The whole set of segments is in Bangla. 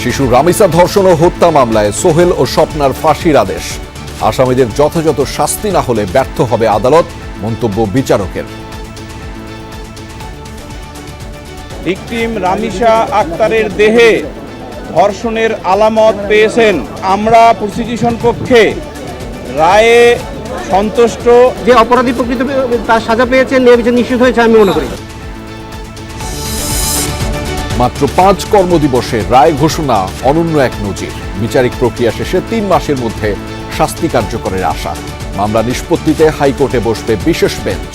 শিশু রামিসা ধর্ষণ ও হত্যা মামলায় সোহেল ও স্বপ্নার ফাঁসির আদেশ। আসামিদের যথাযথ শাস্তি না হলে ব্যর্থ হবে আদালত, মন্তব্য বিচারকের। ভিকটিম রামিসা আক্তারের দেহে ধর্ষণের আলামত পেয়েছেন। আমরা প্রসিকিউশন পক্ষে রায়ে সন্তুষ্ট। যে অপরাধী প্রকৃত তার সাজা পেয়েছে, ন্যায় নিশ্চিত হয়েছে আমি মনে করি। মাত্র 5 কর্মদিবসে রায় ঘোষণা অনন্য এক নজির। বিচারিক প্রক্রিয়া শেষে 3 মাসের মধ্যে শাস্তি কার্যকরের আশা। মামলা নিষ্পত্তিতে হাইকোর্টে বসবে বিশেষ বেঞ্চ।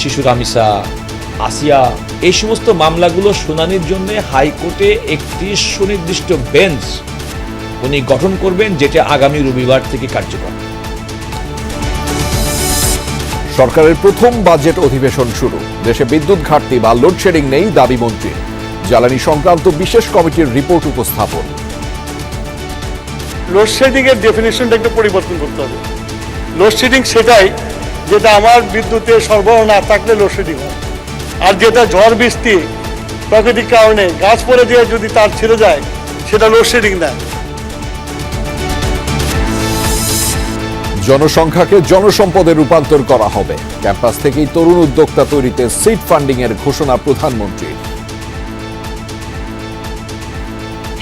শিশু রামিসা, আসিয়া, এই সমস্ত মামলাগুলো শুনানির জন্য হাইকোর্টে একটি সুনির্দিষ্ট বেঞ্চ উনি গঠন করবেন, যেটা আগামী রবিবার থেকে কার্যকর। সরকারের প্রথম বাজেট অধিবেশন শুরু। দেশে বিদ্যুৎ ঘাটতি বা লোডশেডিং নেই দাবি মন্ত্রীর। জ্বালানি সংক্রান্ত বিশেষ কমিটির রিপোর্ট উপস্থাপন। লোডশেডিং এর ডেফিনেশনটা একটু পরিবর্তন করতে হবে। লোডশেডিং সেটাই যেটা আমার বিদ্যুতের সরবরাহ না থাকলে লোডশেডিং হয়, আর যেটা ঝড় বৃষ্টি প্রাকৃতিক কারণে গাছ পড়ে দিয়ে যদি তার ছিঁড়ে যায় সেটা লোডশেডিং না। জনসংখ্যাকে জনসম্পদে রূপান্তর করা হবে। ক্যাম্পাস থেকেই তরুণ উদ্যোক্তা তৈরিতে সিড ফান্ডিং এর ঘোষণা প্রধানমন্ত্রীর।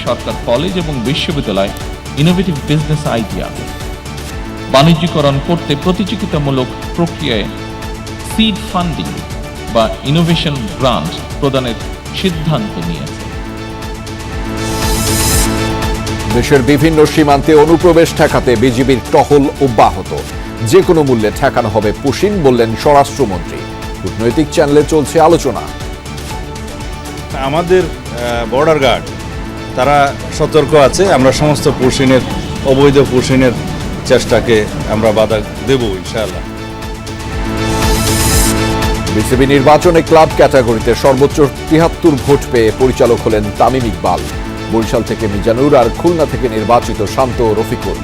সরকার কলেজ এবং বিশ্ববিদ্যালয় ইনোভেটিভ বিজনেস আইডিয়া বাণিজ্যিকরণ করতে প্রতিযোগিতামূলক প্রক্রিয়ায় সিড ফান্ডিং বা ইনোভেশন গ্রান্ট প্রদানের সিদ্ধান্ত নিয়েছে। দেশের বিভিন্ন সীমান্তে অনুপ্রবেশ ঠেকাতে বিজিবির টহল অব্যাহত। যে কোনো মূল্যে ঠেকানো হবে পুশিন, বললেন স্বরাষ্ট্রমন্ত্রী। কূটনৈতিক চ্যানেলে চলছে আলোচনা। আমাদের বর্ডার গার্ড তারা সতর্ক আছে। আমরা সমস্ত পুশিনের, অবৈধ পুশিনের চেষ্টাকে আমরা বাধা দেব ইনশাআল্লাহ। বিসিবি নির্বাচনে ক্লাব ক্যাটাগরিতে সর্বোচ্চ 73 ভোট পেয়ে পরিচালক হলেন তামিম ইকবাল। বরিশাল থেকে মিজানুর আর খুলনা থেকে নির্বাচিত শান্ত রফিকুল।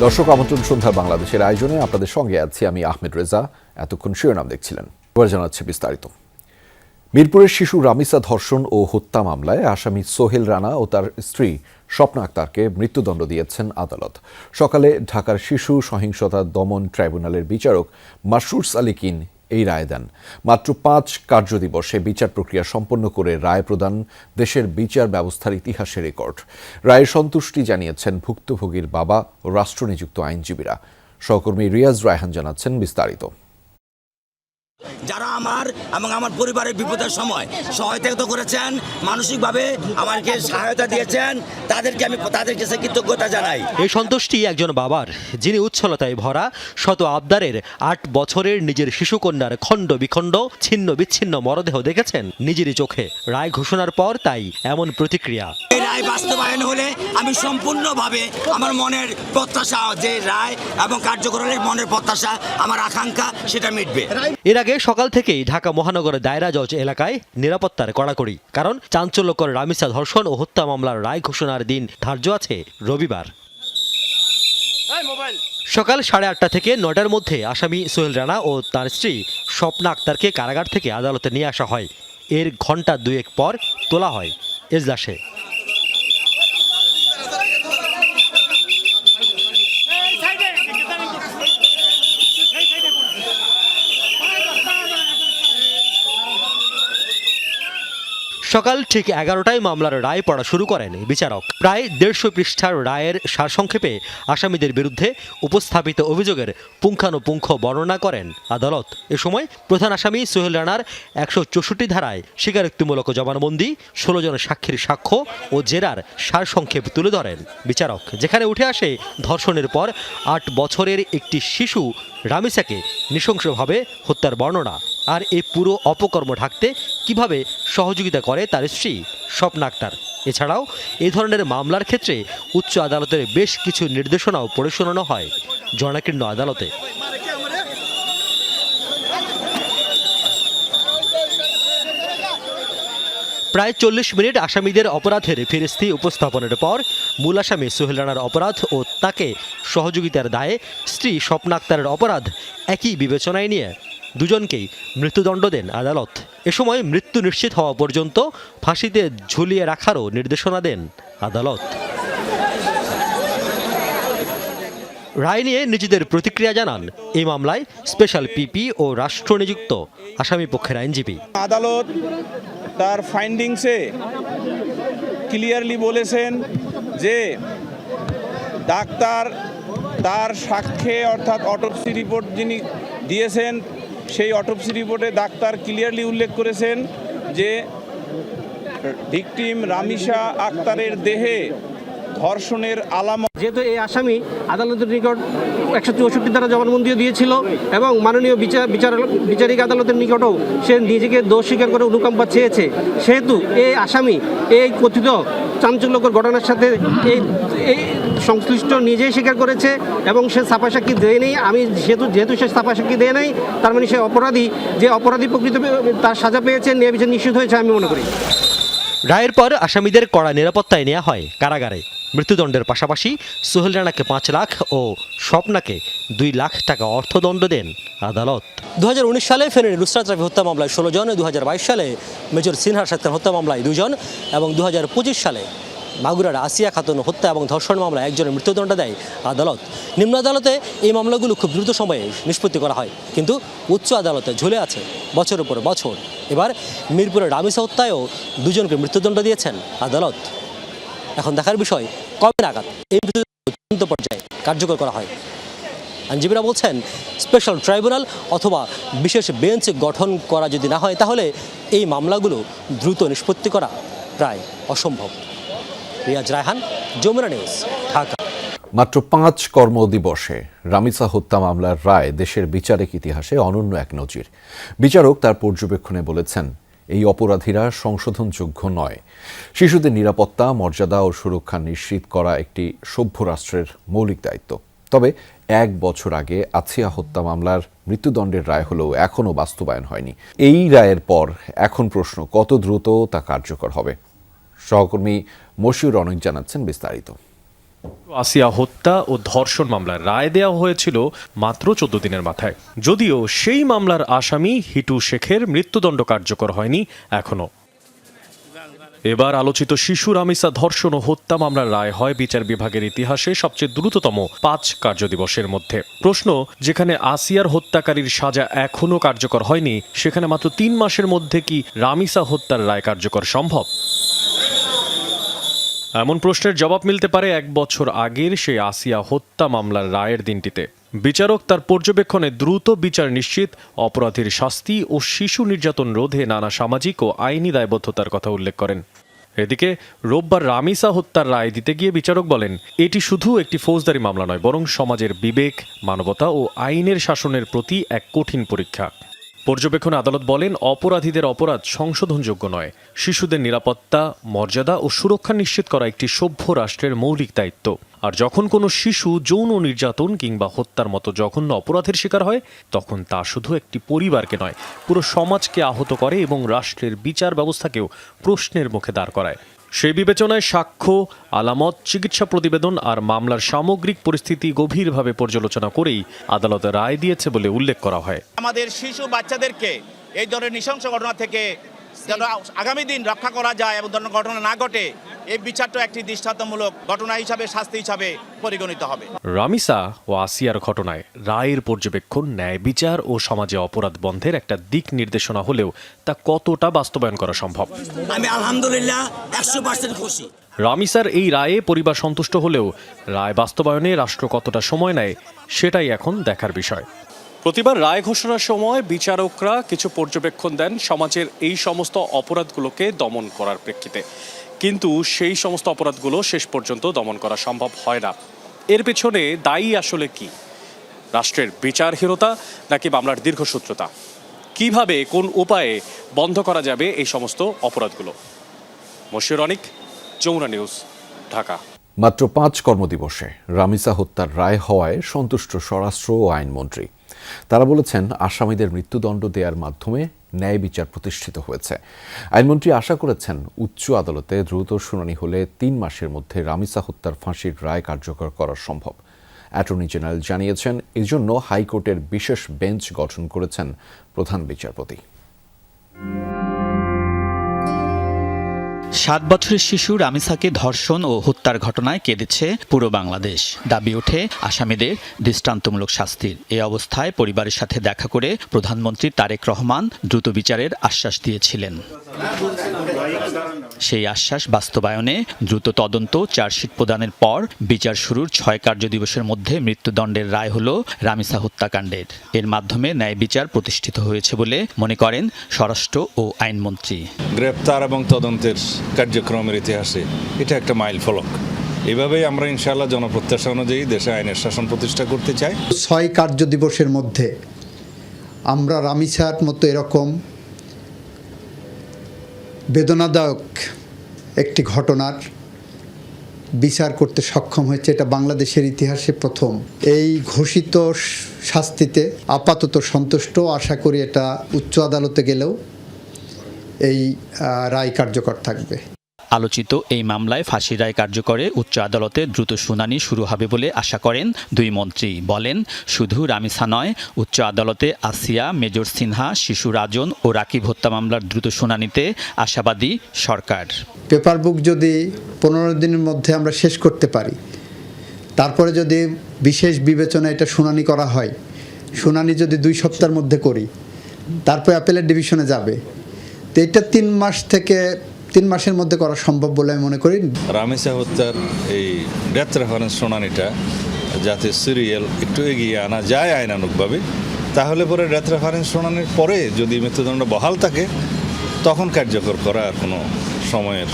দর্শক, আমন্ত্রণ সন্ধ্যা বাংলাদেশের আয়োজনে আপনাদের সঙ্গে আছি আমি আহমেদ রেজা। এতক্ষণ শিরোনাম দেখছিলেন, এবার জানাচ্ছি বিস্তারিত। মিরপুরের শিশু রামিসা ধর্ষণ ও হত্যা মামলায় আসামি সোহেল রানা ও তার স্ত্রী স্বপ্না আক্তারকে মৃত্যুদণ্ড দিয়েছেন আদালত। সকালে ঢাকার শিশু সহিংসতা দমন ট্রাইব্যুনালের বিচারক মাসরুর আলিকিন এই রায় দেন। মাত্র 5 কার্যদিবসে বিচার প্রক্রিয়া সম্পন্ন করে রায় প্রদান দেশের বিচার ব্যবস্থার ইতিহাসে রেকর্ড। রায়ে সন্তুষ্টি জানিয়েছেন ভুক্তভোগীর বাবা ও রাষ্ট্রনিযুক্ত আইনজীবীরা। সহকর্মী রিয়াজ রায়হান জানাচ্ছেন বিস্তারিত। যারা আমার এবং আমার পরিবারের বিপদের সময় সহায়তা করেছেন, মানসিকভাবে আমাকে সহায়তা দিয়েছেন, তাদের কাছে কৃতজ্ঞতা জানাই। এই সন্তুষ্টি একজন বাবার, যিনি উচ্ছলতায় ভরা শত আবদারের 8 বছরের নিজের শিশুকন্যার খণ্ড বিখণ্ড ছিন্ন বিচ্ছিন্ন মরদেহ দেখেছেন নিজেরই চোখে। রায় ঘোষণার পর তাই এমন প্রতিক্রিয়া। এই রায় বাস্তবায়ন হলে আমি সম্পূর্ণভাবে আমার মনের প্রত্যাশা, যে রায় এবং কার্যকরের মনের প্রত্যাশা, আমার আকাঙ্ক্ষা, সেটা মিটবে। এর আগে সকাল থেকেই ঢাকা মহানগরের দায়রা জজ এলাকায় নিরাপত্তার কড়াকড়ি, কারণ চাঞ্চল্যকর রামিসা ধর্ষণ ও হত্যা মামলার রায় ঘোষণার দিন ধার্য আছে রবিবার। সকাল 8:30 থেকে 9টার মধ্যে আসামি সোহেল রানা ও তার স্ত্রী স্বপ্না আক্তারকে কারাগার থেকে আদালতে নিয়ে আসা হয়। এর ঘণ্টা 2 পর তোলা হয় এজলাসে। সকাল ঠিক 11টায় মামলার রায় পড়া শুরু করেন বিচারক। প্রায় 150 পৃষ্ঠার রায়ের সারসংক্ষেপে আসামিদের বিরুদ্ধে উপস্থাপিত অভিযোগের পুঙ্খানুপুঙ্খ বর্ণনা করেন আদালত। এ সময় প্রধান আসামি সোহেল রানার 164 ধারায় স্বীকারোক্তিমূলক জবানবন্দি, 16 জন সাক্ষীর সাক্ষ্য ও জেরার সারসংক্ষেপ তুলে ধরেন বিচারক, যেখানে উঠে আসে ধর্ষণের পর 8 বছরের একটি শিশু রামিসাকে নৃশংসভাবে হত্যার বর্ণনা, আর এই পুরো অপকর্ম ঢাকতে কিভাবে সহযোগিতা করে তার স্ত্রী স্বপ্না আক্তার। এছাড়াও এই ধরনের মামলার ক্ষেত্রে উচ্চ আদালতের বেশ কিছু নির্দেশনাও পড়ে শোনানো হয় জনাকীর্ণ আদালতে। প্রায় 40 মিনিট আসামিদের অপরাধের ফিরিস্তি উপস্থাপনের পর মূল আসামি সোহেল রানার অপরাধ ও তাকে সহযোগিতার দায়ে স্ত্রী স্বপ্না আক্তারের অপরাধ একই বিবেচনায় নিয়ে দুজনকেই মৃত্যুদণ্ড দেন আদালত। এ সময় মৃত্যু নিশ্চিত হওয়া পর্যন্ত ফাঁসিতে ঝুলিয়ে রাখারও নির্দেশনা দেন আদালত। রায় নিয়ে নিজেদের প্রতিক্রিয়া জানান এই মামলায় স্পেশাল পিপি ও রাষ্ট্রনিযুক্ত আসামি পক্ষের আইনজীবী। আদালত তার ফাইন্ডিংসে ক্লিয়ারলি বলেছেন যে ডাক্তার তার সাক্ষ্যে অর্থাৎ অটোপসি রিপোর্ট যিনি দিয়েছেন সেই অটোপসি রিপোর্টে ডাক্তার ক্লিয়ারলি উল্লেখ করেছেন যে ভিকটিম রামিসা আক্তারের দেহে ধর্ষণের আলামত। যেহেতু এই আসামি আদালতের নিকট 164 ধারা জবানবন্দিও দিয়েছিল এবং মাননীয় বিচারিক আদালতের নিকটও সে নিজেকে দোষ স্বীকার করে অনুকম্পা চেয়েছে, সেহেতু এই আসামি এই কথিত চাঞ্চল্যকর ঘটনার সাথে এই সংশ্লিষ্ট নিজেই স্বীকার করেছে এবং সে ছাপা সাক্ষী দেয় নেই। আমি যেহেতু সে ছাপা সাক্ষী দেয় নাই, তার মানে সে অপরাধী, যে অপরাধী প্রকৃত তার সাজা পেয়েছে, ন্যায় বিচার নিশ্চিত হয়েছে আমি মনে করি। রায়ের পর আসামিদের কড়া নিরাপত্তায় নেওয়া হয় কারাগারে। মৃত্যুদণ্ডের পাশাপাশি সোহেল রানাকে 5 লাখ ও স্বপ্নাকে 2 লাখ টাকা অর্থদণ্ড দেন আদালত। 2019 সালে ফেনীর নুসরাত রাফি হত্যা মামলায় 16 জন, 2022 সালে মেজর সিনহার সাক্তার হত্যা মামলায় 2 জন এবং 2025 সালে মাগুরার আসিয়া খাতুন হত্যা এবং ধর্ষণ মামলায় 1 জনের মৃত্যুদণ্ড দেয় আদালত। নিম্ন আদালতে এই মামলাগুলো খুব দ্রুত সময়ে নিষ্পত্তি করা হয়, কিন্তু উচ্চ আদালতে ঝুলে আছে বছরের পর বছর। এবার মিরপুরের রামিসা হত্যায়ও 2 জনকে মৃত্যুদণ্ড দিয়েছেন আদালত। এখন দেখার বিষয় কবে নাগাদ এই মৃত্যুদণ্ড পর্যায়ে কার্যকর করা হয়। আইনজীবীরা বলছেন স্পেশাল ট্রাইব্যুনাল অথবা বিশেষ বেঞ্চ গঠন করা যদি না হয় তাহলে এই মামলাগুলো দ্রুত নিষ্পত্তি করা প্রায় অসম্ভব। রিয়াজ রায়হান, যমুনা নিউজ, ঢাকা। মাত্র 5 কর্মদিবসে রামিসা হত্যা মামলার রায় দেশের বিচারিক ইতিহাসে অনন্য এক নজির। বিচারক তার পর্যবেক্ষণে বলেছেন, এই অপরাধীরা সংশোধনযোগ্য নয়। শিশুদের নিরাপত্তা, মর্যাদা ও সুরক্ষা নিশ্চিত করা একটি সভ্য রাষ্ট্রের মৌলিক দায়িত্ব। তবে 1 বছর আগে আসিয়া হত্যা মামলার মৃত্যুদণ্ডের রায় হলেও এখনও বাস্তবায়ন হয়নি। এই রায়ের পর এখন প্রশ্ন, কত দ্রুত তা কার্যকর হবে? সহকর্মী মশিউর অনেক জানাচ্ছেন বিস্তারিত। আসিয়া হত্যা ও ধর্ষণ মামলার রায় দেওয়া হয়েছিল মাত্র 14 দিনের মাথায়, যদিও সেই মামলার আসামি হিটু শেখের মৃত্যুদণ্ড কার্যকর হয়নি এখনো। এবার আলোচিত শিশু রামিসা ধর্ষণ ও হত্যা মামলার রায় হয় বিচার বিভাগের ইতিহাসে সবচেয়ে দ্রুততম 5 কার্যদিবসের মধ্যে। প্রশ্ন, যেখানে আসিয়ার হত্যাকারীর সাজা এখনো কার্যকর হয়নি, সেখানে মাত্র 3 মাসের মধ্যে কি রামিসা হত্যার রায় কার্যকর সম্ভব? এমন প্রশ্নের জবাব মিলতে পারে 1 বছর আগের সেই আসিয়া হত্যা মামলার রায়ের দিনটিতে। বিচারক তার পর্যবেক্ষণে দ্রুত বিচার নিশ্চিত, অপরাধীর শাস্তি ও শিশু নির্যাতন রোধে নানা সামাজিক ও আইনি দায়বদ্ধতার কথা উল্লেখ করেন। এদিকে রোববার রামিসা হত্যার রায় দিতে গিয়ে বিচারক বলেন, এটি শুধু একটি ফৌজদারি মামলা নয়, বরং সমাজের বিবেক, মানবতা ও আইনের শাসনের প্রতি এক কঠিন পরীক্ষা। পর্যবেক্ষণে আদালত বলেন, অপরাধীদের অপরাধ সংশোধনযোগ্য নয়। শিশুদের নিরাপত্তা, মর্যাদা ও সুরক্ষা নিশ্চিত করা একটি সভ্য রাষ্ট্রের মৌলিক দায়িত্ব। আর যখন কোনো শিশু যৌন নির্যাতন কিংবা হত্যার মতো জঘন্য অপরাধের শিকার হয়, তখন তা শুধু একটি পরিবারকে নয়, পুরো সমাজকে আহত করে এবং রাষ্ট্রের বিচার ব্যবস্থাকেও প্রশ্নের মুখে দাঁড় করায়। সেই বিবেচনায় সাক্ষ্য, আলামত, চিকিৎসা প্রতিবেদন আর মামলার সামগ্রিক পরিস্থিতি গভীরভাবে পর্যালোচনা করেই আদালত রায় দিয়েছে বলে উল্লেখ করা হয়। আমাদের শিশু বাচ্চাদেরকে এই ধরনের নৃশংস ঘটনা থেকে যেন আগামী দিন রক্ষা করা যায় এবং ধরনের ঘটনা না ঘটে, এই বিচারটা একটি দৃষ্টান্তমূলক ঘটনা হিসাবে, শাস্তি হিসাবে পরিগণিত হবে। রামিসা ও আসিয়ার ঘটনায় রায়ের পর্যবেক্ষণ ন্যায় বিচার ও সমাজে অপরাধ বন্ধের একটা দিক নির্দেশনা হলেও তা কতটা বাস্তবায়ন করা সম্ভব? আমি আলহামদুলিল্লাহ 100% খুশি। রামিসার এই রায়ে পরিবার সন্তুষ্ট হলেও রায় বাস্তবায়নে রাষ্ট্র কতটা সময় নেয়, সেটাই এখন দেখার বিষয়। প্রতিবার রায় ঘোষণার সময় বিচারকরা কিছু পর্যবেক্ষণ দেন সমাজের এই সমস্ত অপরাধগুলোকে দমন করার প্রেক্ষিতে, কিন্তু সেই সমস্ত অপরাধগুলো শেষ পর্যন্ত দমন করা সম্ভব হয় না। এর পেছনে দায়ী আসলে কি? রাষ্ট্রের বিচারহীনতা নাকি মামলার দীর্ঘসূত্রতা? কিভাবে, কোন উপায়ে বন্ধ করা যাবে এই সমস্ত অপরাধগুলো? মশিউর অনিক, যমুনা নিউজ, ঢাকা। মাত্র 5 কর্মদিবসে রামিসা হত্যার রায় হওয়ায় সন্তুষ্ট স্বরাষ্ট্র ও আইনমন্ত্রী। তারা বলেছেন, আসামিদের মৃত্যুদণ্ড দেওয়ার মাধ্যমে ন্যায় বিচার প্রতিষ্ঠিত হয়েছে। আইনমন্ত্রী আশা করেছেন, উচ্চ আদালতে দ্রুত শুনানি হলে 3 মাসের মধ্যে রামিসা হত্যার ফাঁসির রায় কার্যকর করা সম্ভব। অ্যাটর্নি জেনারেল জানিয়েছেন, এজন্য হাইকোর্টের বিশেষ বেঞ্চ গঠন করেছেন প্রধান বিচারপতি। 7 বছরের শিশু রামিসাকে ধর্ষণ ও হত্যার ঘটনায় কেঁদেছে পুরো বাংলাদেশ। দাবি ওঠে আসামিদের দৃষ্টান্তমূলক শাস্তির। এ অবস্থায় পরিবারের সাথে দেখা করে প্রধানমন্ত্রী তারেক রহমান দ্রুত বিচারের আশ্বাস দিয়েছিলেন। সেই আশ্বাস বাস্তবায়নে দ্রুত তদন্ত, চার্জশিট প্রদানের পর বিচার শুরুর 6 কার্যদিবসের মধ্যে মৃত্যুদণ্ডের রায় হল রামিসা হত্যাকাণ্ডের। এর মাধ্যমে ন্যায় বিচার প্রতিষ্ঠিত হয়েছে বলে মনে করেন স্বরাষ্ট্র ও আইনমন্ত্রী। গ্রেপ্তার এবং তদন্তের কার্যক্রমের ইতিহাসে এটা একটা মাইল ফলক। এভাবেই আমরা ইনশাআল্লাহ জনপ্রত্যাশা অনুযায়ী দেশে আইনের শাসন প্রতিষ্ঠা করতে চাই। 6 কার্যদিবসের মধ্যে আমরা রামিসার মতো এরকম বেদনাদায়ক একটি ঘটনার বিচার করতে সক্ষম হয়েছে, এটা বাংলাদেশের ইতিহাসে প্রথম। এই ঘোষিত শাস্তিতে আপাতত সন্তুষ্ট, আশা করি এটা উচ্চ আদালতে গেলেও এই রায় কার্যকর থাকবে। আলোচিত এই মামলায় ফাঁসির রায় কার্যকরে উচ্চ আদালতে দ্রুত শুনানি শুরু হবে বলে আশা করেন 2 মন্ত্রী। বলেন, শুধু রামিসা নয়, উচ্চ আদালতে আসিয়া, মেজর সিনহা, শিশু রাজন ও রাকিব হত্যা মামলার দ্রুত শুনানিতে আশাবাদী সরকার। পেপার বুক যদি 15 দিনের মধ্যে আমরা শেষ করতে পারি, তারপরে যদি বিশেষ বিবেচনা এটা শুনানি করা হয়, শুনানি যদি 2 সপ্তাহের মধ্যে করি, তারপরে অ্যাপেলের ডিভিশনে যাবে, তো এটা 3 মাসের মধ্যে করা সম্ভব বলে আমি মনে করি। রামিসা হত্যার এই ডেথ রেফারেন্স শুনানিটা যাতে সিরিয়াল একটু এগিয়ে আনা যায় আইনানুগভাবে, তাহলে পরে ডেথ রেফারেন্স শুনানির পরে যদি মৃত্যুদণ্ড বহাল থাকে, তখন কার্যকর করা আর কোনো সময়ের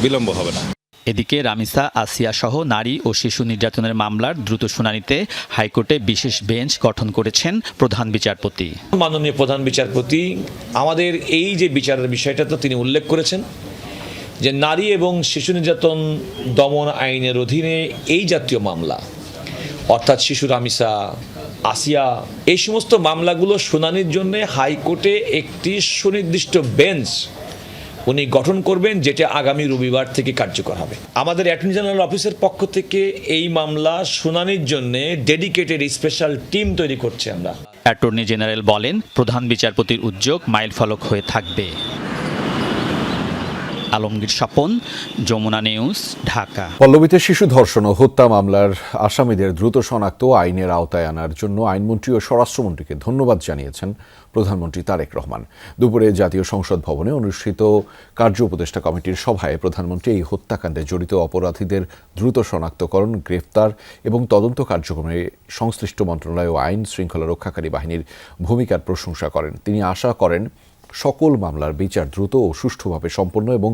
বিলম্ব হবে না। এদিকে রামিসা, আসিয়া সহ নারী ও শিশু নির্যাতনের মামলার দ্রুত শুনানিতে হাইকোর্টে বিশেষ বেঞ্চ গঠন করেছেন প্রধান বিচারপতি। মাননীয় প্রধান বিচারপতি আমাদের এই যে বিচারের বিষয়টা তো তিনি উল্লেখ করেছেন যে নারী এবং শিশু নির্যাতন দমন আইনের অধীনে এই জাতীয় মামলা, অর্থাৎ শিশু রামিসা, আসিয়া, এই সমস্ত মামলাগুলো শুনানির জন্য হাইকোর্টে একটি সুনির্দিষ্ট বেঞ্চ উনি গঠন করবেন, যেটা আগামী রবিবার থেকে কার্যকর হবে। আমাদের অ্যাটর্নি জেনারেল অফিসের পক্ষ থেকে এই মামলা শুনানির জন্য ডেডিকেটেড স্পেশাল টিম তৈরি করছে আমরা। অ্যাটর্নি জেনারেল বলেন, প্রধান বিচারপতির উদ্যোগ মাইলফলক হয়ে থাকবে। আলমগীর স্বপন, যমুনা নিউজ, ঢাকা। পল্লবীতে শিশু ধর্ষণ ও হত্যা মামলার আসামিদের দ্রুত শনাক্ত আইনের আওতায় আনার জন্য আইনমন্ত্রী ও স্বরাষ্ট্রমন্ত্রীকে ধন্যবাদ জানিয়েছেন প্রধানমন্ত্রী তারেক রহমান। দুপুরে জাতীয় সংসদ ভবনে অনুষ্ঠিত কার্য উপদেষ্টা কমিটির সভায় প্রধানমন্ত্রী এই হত্যাকাণ্ডে জড়িত অপরাধীদের দ্রুত শনাক্তকরণ, গ্রেফতার এবং তদন্ত কার্যক্রমে সংশ্লিষ্ট মন্ত্রণালয় ও আইন শৃঙ্খলা রক্ষাকারী বাহিনীর ভূমিকার প্রশংসা করেন। তিনি আশা করেন, সকল মামলার বিচার দ্রুত ও সুষ্ঠুভাবে সম্পন্ন এবং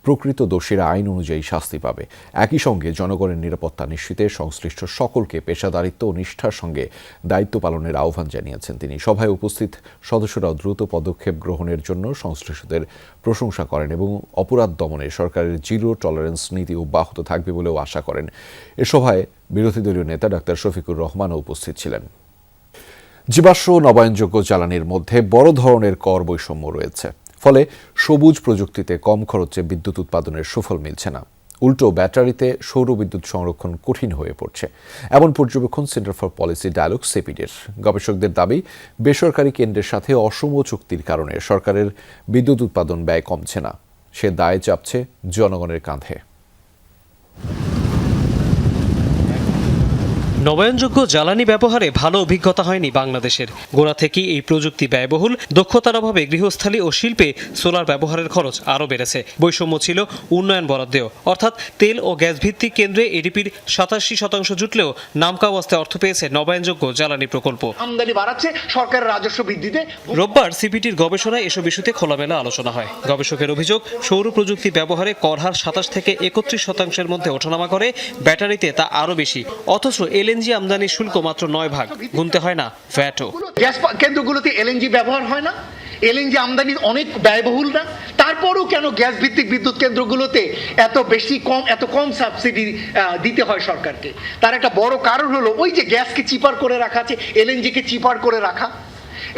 প্রকৃত দোষীরা আইন অনুযায়ী শাস্তি পাবে। একই সঙ্গে জনগণের নিরাপত্তা নিশ্চিতে সংশ্লিষ্ট সকলকে পেশাদারিত্ব ও নিষ্ঠার সঙ্গে দায়িত্ব পালনের আহ্বান জানিয়েছেন তিনি। সভায় উপস্থিত সদস্যরাও দ্রুত পদক্ষেপ গ্রহণের জন্য সংশ্লিষ্টদের প্রশংসা করেন এবং অপরাধ দমনে সরকারের জিরো টলারেন্স নীতি অব্যাহত থাকবে বলেও আশা করেন। এ সভায় বিরোধী দলীয় নেতা ডাক্তার শফিকুর রহমানও উপস্থিত ছিলেন। জীবাশ্ম ও নবায়নযোগ্য জ্বালানির মধ্যে বড় ধরনের কর বৈষম্য রয়েছে, ফলে সবুজ প্রযুক্তিতে কম খরচে বিদ্যুৎ উৎপাদনের সুফল মিলছে না। উল্টো ব্যাটারিতে সৌর বিদ্যুৎ সংরক্ষণ কঠিন হয়ে পড়ছে, এমন পর্যবেক্ষণ সেন্টার ফর পলিসি ডায়ালগ সেপিডের। গবেষকদের দাবি, বেসরকারি কেন্দ্রের সাথে অসম চুক্তির কারণে সরকারের বিদ্যুৎ উৎপাদন ব্যয় কমছে না, সে দায় চাপছে জনগণের কাঁধে। নবায়নযোগ্য জ্বালানি ব্যবহারে ভালো অভিজ্ঞতা হয়নি বাংলাদেশের। গোড়া থেকেই এই প্রযুক্তি ব্যয়বহুল, দক্ষতার অভাবে গৃহস্থালী ও শিল্পে সোলার ব্যবহারের খরচ আরও বেড়েছে। বৈষম্য ছিল উন্নয়ন বরাদ্দেও, অর্থাৎ তেল ও গ্যাস ভিত্তিক কেন্দ্রে এডিপির 87% জুটলেও নামকাওয়াস্তে অর্থ পেয়েছে নবায়নযোগ্য জ্বালানি প্রকল্প। আমদানি বাড়াচ্ছে, সরকারের রাজস্ব বৃদ্ধিতে। রোববার সিপিটির গবেষণায় এসব ইস্যুতে খোলামেলা আলোচনা হয়। গবেষকের অভিযোগ, সৌর প্রযুক্তি ব্যবহারে কর হার 27 থেকে 31% মধ্যে ওঠানামা করে, ব্যাটারিতে তা আরও বেশি। অথচ এলএনজি আমদানির শুল্ক মাত্র 9 ভাগ, গুনতে হয় না ভ্যাটও। গ্যাস কেন্দ্রগুলোতে এলএনজি ব্যবহার হয় না, এলএনজি আমদানি অনেক ব্যয়বহুল না, তার তারপরও কেন গ্যাস ভিত্তিক বিদ্যুৎ কেন্দ্রগুলোতে এত কম সাবসিডি দিতে হয় সরকারকে? তার একটা বড় কারণ হলো ওই যে গ্যাসকে চিপার করে রাখা আছে, এলএনজিকে চিপার করে রাখা।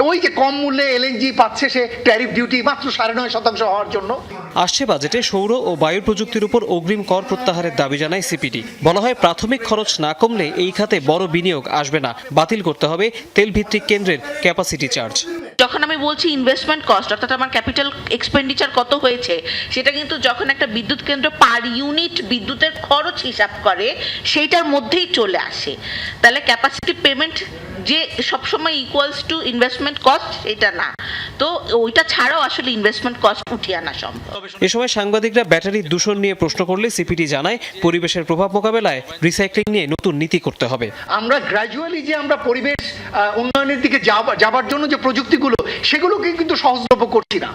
ওই যে কম মূল্যে এলএনজি পাচ্ছে সে ট্যারিফ ডিউটি মাত্র 9.5% হওয়ার জন্য। আসছে বাজেটে সৌর ও বায়ু প্রযুক্তির উপর অগ্রিম কর প্রত্যাহারের দাবি জানায় সিপিডি। বলা হয় প্রাথমিক খরচ না কমলে এই খাতে বড় বিনিয়োগ আসবে না, বাতিল করতে হবে তেল ভিত্তিক কেন্দ্রের ক্যাপাসিটি চার্জ। যখন আমি বলছি ইনভেস্টমেন্ট কস্ট অর্থাৎ আমার ক্যাপিটাল এক্সপেন্ডিচার কত হয়েছে, সেটা কিন্তু যখন একটা বিদ্যুৎ কেন্দ্র পার ইউনিট বিদ্যুতের খরচ হিসাব করে সেইটার মধ্যেই চলে আসে। তাহলে ক্যাপাসিটি পেমেন্ট যে সবসময় ইকুয়ালস টু ইনভেস্টমেন্ট কস্ট এটা না, তো ওইটা ছাড়াও আসলে ইনভেস্টমেন্ট কস্ট উঠিয়ে আনা সম্ভব। এ সময় সাংবাদিকরা ব্যাটারির দূষণ নিয়ে প্রশ্ন করলে সিপিডি জানায় পরিবেশের প্রভাব মোকাবেলায় রিসাইক্লিং নিয়ে নতুন নীতি করতে হবে। আমরা গ্র্যাজুয়ালি যে আমরা পরিবেশ উন্নয়নের দিকে যাবার জন্য যে প্রযুক্তিগুলো সেগুলোকে কিন্তু সহজলভ্য করছি না।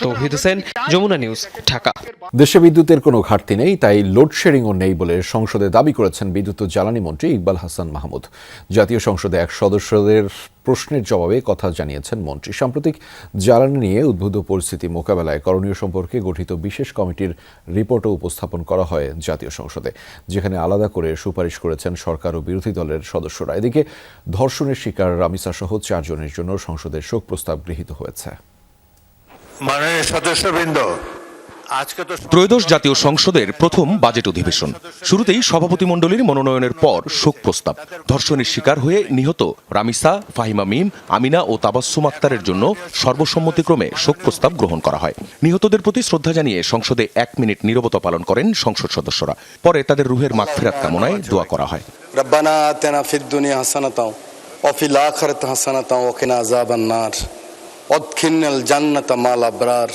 তৌহিদ হোসেন, যমুনা নিউজ, ঢাকা। দেশে বিদ্যুতের কোনো ঘাটতি নেই, তাই লোডশেডিংও নেই বলে সংসদে দাবি করেছেন বিদ্যুৎ ও জ্বালানি মন্ত্রী ইকবাল হাসান মাহমুদ। জাতীয় সংসদে এক সদস্যদের প্রশ্নের জবাবে কথা জানিয়েছেন মন্ত্রী। সাম্প্রতিক জ্বালানি নিয়ে উদ্ভূত পরিস্থিতি মোকাবেলায় করণীয় সম্পর্কে গঠিত বিশেষ কমিটির রিপোর্টও উপস্থাপন করা হয় জাতীয় সংসদে, যেখানে আলাদা করে সুপারিশ করেছেন সরকার ও বিরোধী দলের সদস্যরা। এদিকে ধর্ষণের শিকার রামিসা সহ 4 জনের জন্য সংসদের শোক প্রস্তাব গৃহীত হয়েছে। মাননীয় সদস্যবৃন্দ, ত্রয়োদশ জাতীয় সংসদের প্রথম বাজেট অধিবেশন শুরুতেই সভাপতিমণ্ডলীর মনোনয়নের পর শোক প্রস্তাব। ধর্ষণের শিকার হয়ে নিহত রামিসা, ফাহিমা মিম, আমিনা ও তাবাসসুম আক্তারের জন্য সর্বসম্মতিক্রমে শোক প্রস্তাব গ্রহণ করা হয়। নিহতদের প্রতি শ্রদ্ধা জানিয়ে সংসদে 1 মিনিট নীরবতা পালন করেন সংসদ সদস্যরা। পরে তাদের রুহের মাগফিরাত কামনায় দোয়া করা হয়। রব্বানা আতিনা ফিদ দুনিয়া হাসানাতাও ওয়া ফিল আখিরাতি হাসানাতাও ওয়া কিনা আযাবান নার ওয়াদখিলনাল জান্নাতা মাল আবরার।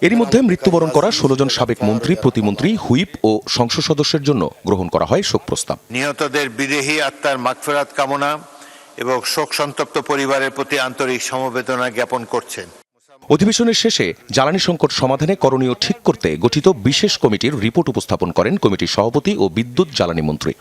এরই মধ্যে মৃত্যুবরণ করা 16 জন সাবেক মন্ত্রী, প্রতিমন্ত্রী, হুইপ ও সংসদ সদস্যের জন্য গ্রহণ করা হয় শোক প্রস্তাব। নিহতদের বিদেহী আত্মার মাগফিরাত কামনা এবং শোক সন্তপ্ত পরিবারের প্রতি আন্তরিক সমবেদনা জ্ঞাপন করছেন। অধিবেশনের শেষে জ্বালানি সংকট সমাধানে করণীয় ঠিক করতে গঠিত বিশেষ কমিটির রিপোর্ট উপস্থাপন করেন কমিটির সভাপতি ও বিদ্যুৎ জ্বালানি মন্ত্রী।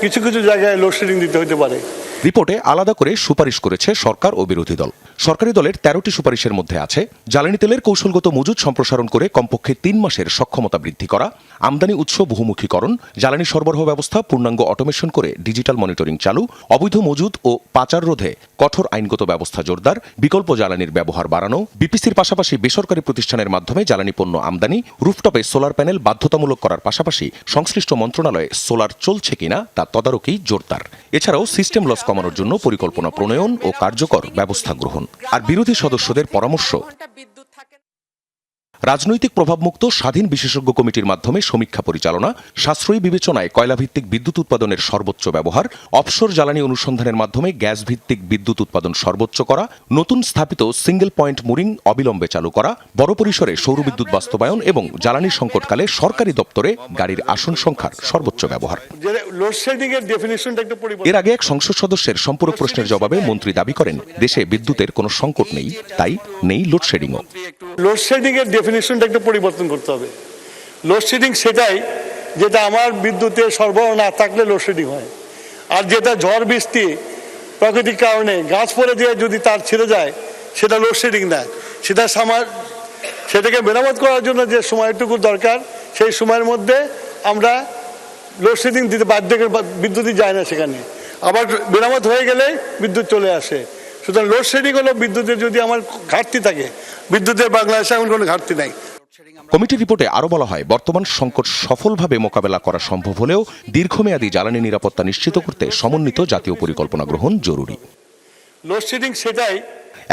কিছু কিছু জায়গায় লোডশেডিং দিতে হতে পারে। রিপোর্টে আলাদা করে সুপারিশ করেছে সরকার ও বিরোধী দল। সরকারি দলের 13টি সুপারিশের মধ্যে আছে জ্বালানি তেলের কৌশলগত মজুদ সম্প্রসারণ করে কমপক্ষে 3 মাসের সক্ষমতা বৃদ্ধি করা, আমদানি উৎস বহুমুখীকরণ, জ্বালানি সরবরাহ ব্যবস্থা পূর্ণাঙ্গ অটোমেশন করে ডিজিটাল মনিটরিং চালু, অবৈধ মজুদ ও পাচার রোধে কঠোর আইনগত ব্যবস্থা জোরদার, বিকল্প জ্বালানির ব্যবহার বাড়ানো, বিপিসির পাশাপাশি বেসরকারি প্রতিষ্ঠানের মাধ্যমে জ্বালানি পণ্য আমদানি, রুফটপে সোলার প্যানেল বাধ্যতামূলক করার পাশাপাশি সংশ্লিষ্ট মন্ত্রণালয়ে সোলার চলছে কিনা তা তদারকি জোরদার। এছাড়াও সিস্টেম লস কমানোর জন্য পরিকল্পনা প্রণয়ন ও কার্যকর ব্যবস্থা গ্রহণ। আর বিরোধী সদস্যদের পরামর্শ, রাজনৈতিক প্রভাবমুক্ত স্বাধীন বিশেষজ্ঞ কমিটির মাধ্যমে সমীক্ষা পরিচালনা, সাশ্রয়ী বিবেচনায় কয়লাভিত্তিক বিদ্যুৎ উৎপাদনের সর্বোচ্চ ব্যবহার, অফশোর জ্বালানি অনুসন্ধানের মাধ্যমে গ্যাস ভিত্তিক বিদ্যুৎ উৎপাদন সর্বোচ্চ করা, নতুন স্থাপিত সিঙ্গেল পয়েন্ট মুরিং অবিলম্বে চালু করা, বড় পরিসরে সৌরবিদ্যুৎ বাস্তবায়ন এবং জ্বালানি সংকটকালে সরকারি দপ্তরে গাড়ির আসন সংখ্যার সর্বোচ্চ ব্যবহার। এর আগে এক সংসদ সদস্যের সম্পূরক প্রশ্নের জবাবে মন্ত্রী দাবি করেন দেশে বিদ্যুতের কোনো সংকট নেই, তাই নেই লোডশেডিংও। লোডশেডিং এর ডেফিনিশনটা একটু পরিবর্তন করতে হবে। লোডশেডিং সেটাই যেটা আমার বিদ্যুতের সরবরাহ না থাকলে লোডশেডিং হয়, আর যেটা ঝড় বৃষ্টি প্রাকৃতিক কারণে গাছ পড়ে দিয়ে যদি তার ছিঁড়ে যায় সেটা লোডশেডিং না। সেটাকে মেরামত করার জন্য যে সময়টুকু দরকার সেই সময়ের মধ্যে আমরা লোডশেডিং দিতে বাধ্য, বিদ্যুৎই যায় না সেখানে, আবার মেরামত হয়ে গেলে বিদ্যুৎ চলে আসে। সুতরাং লোডশেডিং হলো বিদ্যুতের যদি আমার ঘাটতি থাকে, বিদ্যুতের বাংলাদেশে এমন কোনো ঘাটতি নাই। কমিটির রিপোর্টে আরও বলা হয় বর্তমান সংকট সফলভাবে মোকাবেলা করা সম্ভব হলেও দীর্ঘমেয়াদী জ্বালানি নিরাপত্তা নিশ্চিত করতে সমন্বিত জাতীয় পরিকল্পনা গ্রহণ জরুরি। লোডশেডিং সেটাই।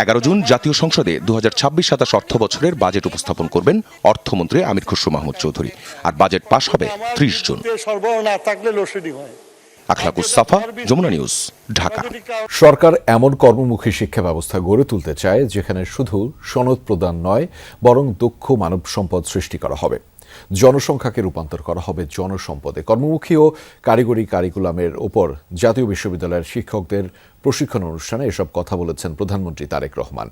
11 জুন জাতীয় সংসদে 2026-27 অর্থ বছরের বাজেট উপস্থাপন করবেন অর্থমন্ত্রী আমির খসরু মাহমুদ চৌধুরী, আর বাজেট পাশ হবে 30 জুন। সরবরাহ না থাকলে লোডশেডিং হয়। আখলাকুস সাফা, যমুনা নিউজ, ঢাকা। সরকার এমন কর্মমুখী শিক্ষা ব্যবস্থা গড়ে তুলতে চায় যেখানে শুধু সনদ প্রদান নয়, বরং দক্ষ মানব সম্পদ সৃষ্টি করা হবে। জনসংখ্যাকে রূপান্তর করা হবে জনসম্পদে। কর্মমুখী ও কারিগরি কারিকুলামের ওপর জাতীয় বিশ্ববিদ্যালয়ের শিক্ষকদের প্রশিক্ষণ অনুষ্ঠানে এসব কথা বলেছেন প্রধানমন্ত্রী তারেক রহমান।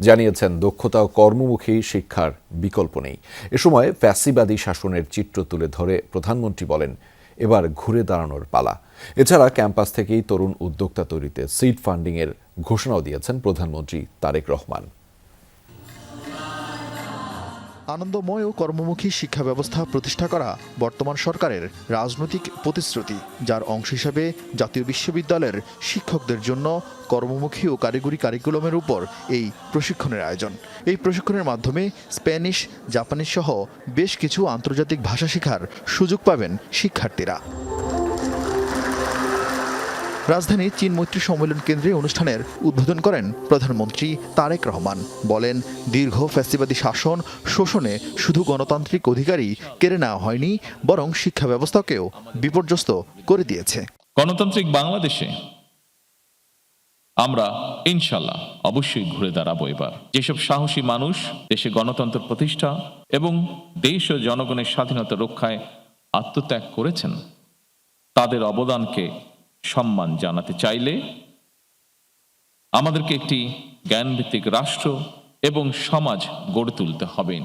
জানিয়েছেন দক্ষতা ও কর্মমুখী শিক্ষার বিকল্প নেই। এ সময় ফ্যাসিবাদী শাসনের চিত্র তুলে ধরে প্রধানমন্ত্রী বলেন এবার ঘুরে দাঁড়ানোর পালা। এছাড়া ক্যাম্পাস থেকেই তরুণ উদ্যোক্তা তৈরিতে সিড ফান্ডিংয়ের ঘোষণাও দিয়েছেন প্রধানমন্ত্রী তারেক রহমান। আনন্দময় ও কর্মমুখী শিক্ষা ব্যবস্থা প্রতিষ্ঠা করা বর্তমান সরকারের রাজনৈতিক প্রতিশ্রুতি, যার অংশ হিসেবে জাতীয় বিশ্ববিদ্যালয়ের শিক্ষকদের জন্য কর্মমুখী ও কারিগরি কারিকুলামের উপর এই প্রশিক্ষণের আয়োজন। এই প্রশিক্ষণের মাধ্যমে স্প্যানিশ, জাপানিজ সহ বেশ কিছু আন্তর্জাতিক ভাষা শেখার সুযোগ পাবেন শিক্ষার্থীরা। রাজধানী চীন মৈত্রী সম্মেলন কেন্দ্রে অনুষ্ঠানের উদ্বোধন করেন প্রধানমন্ত্রী তারেক রহমান। বলেন, দীর্ঘ ফ্যাসিবাদী শাসন শোষণে শুধু গণতান্ত্রিক অধিকারই কেড়ে নেওয়া হয়নি, বরং শিক্ষা ব্যবস্থাকেও বিপর্যস্ত করে দিয়েছে। গণতান্ত্রিক বাংলাদেশে আমরা ইনশাল্লাহ অবশ্যই ঘুরে দাঁড়াবো। এবার যেসব সাহসী মানুষ দেশে গণতন্ত্র প্রতিষ্ঠা এবং দেশ ও জনগণের স্বাধীনতা রক্ষায় আত্মত্যাগ করেছেন, তাদের অবদানকে সম্মান জানাতে চাইলে আমাদেরকে একটি জ্ঞানভিত্তিক রাষ্ট্র এবং সমাজ গড়ে তুলতে হবে।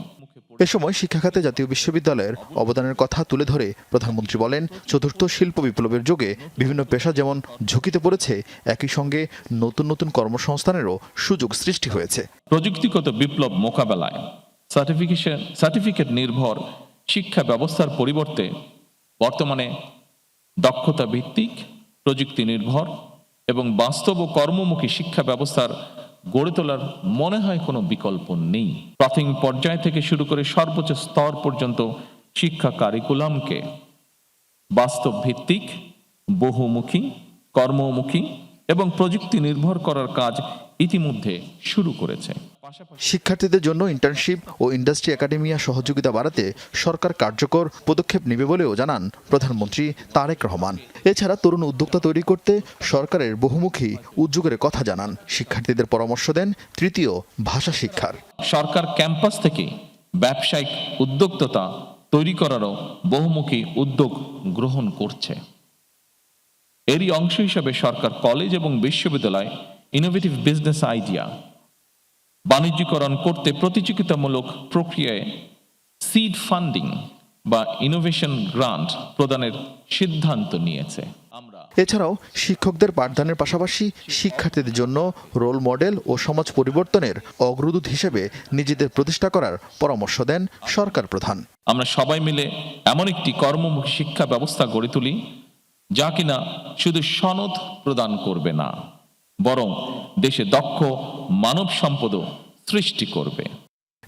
এ সময় শিক্ষা খাতে জাতীয় বিশ্ববিদ্যালয়ের অবদানের কথা তুলে ধরে প্রধানমন্ত্রী বলেন, চতুর্থ শিল্প বিপ্লবের যুগে বিভিন্ন পেশা যেমন ঝুঁকিতে পড়েছে, একই সঙ্গে নতুন নতুন কর্মসংস্থানেরও সুযোগ সৃষ্টি হয়েছে। প্রযুক্তিগত বিপ্লব মোকাবেলায় সার্টিফিকেট নির্ভর শিক্ষা ব্যবস্থার পরিবর্তে বর্তমানে দক্ষতা ভিত্তিক, প্রযুক্তি নির্ভর এবং বাস্তব ও কর্মমুখী শিক্ষা ব্যবস্থার গড়ে তোলার মনে হয় কোনো বিকল্প নেই। প্রাথমিক পর্যায় থেকে শুরু করে সর্বোচ্চ স্তর পর্যন্ত শিক্ষা কারিকুলামকে বাস্তব ভিত্তিক, বহুমুখী, কর্মমুখী এবং প্রযুক্তি নির্ভর করার কাজ ইতিমধ্যে শুরু করেছে। শিক্ষার্থীদের জন্য ইন্টার্নশিপ ও ইন্ডাস্ট্রি একাডেমিয়া সহযোগিতা বাড়াতে সরকার কার্যকর পদক্ষেপ নেবে বলেও জানান প্রধানমন্ত্রী তারেক রহমান। এছাড়া তরুণ উদ্যোক্তা তৈরি করতে সরকারের বহুমুখী উদ্যোগের কথা জানান। শিক্ষার্থীদের পরামর্শ দেন তৃতীয় ভাষা শিক্ষার। সরকার ক্যাম্পাস থেকে ব্যবসায়িক উদ্যোক্তা তৈরি করারও বহুমুখী উদ্যোগ গ্রহণ করছে। এরই অংশ হিসাবে সরকার কলেজ এবং বিশ্ববিদ্যালয় ইনোভেটিভ বিজনেস আইডিয়া বাণিজ্যিকরণ করতে প্রতিযোগিতামূলক প্রক্রিয়ায় সিড ফান্ডিং বা ইনোভেশন গ্রান্ট প্রদানের সিদ্ধান্ত নিয়েছে। এছাড়াও শিক্ষকদের পাঠদানের পাশাপাশি শিক্ষার্থীদের জন্য রোল মডেল ও সমাজ পরিবর্তনের অগ্রদূত হিসেবে নিজেদের প্রতিষ্ঠা করার পরামর্শ দেন সরকার প্রধান। আমরা সবাই মিলে এমন একটি কর্মমুখী শিক্ষা ব্যবস্থা গড়ে তুলি যা কিনা শুধু সনদ প্রদান করবে না, বরং দেশে দক্ষ মানব সম্পদও সৃষ্টি করবে।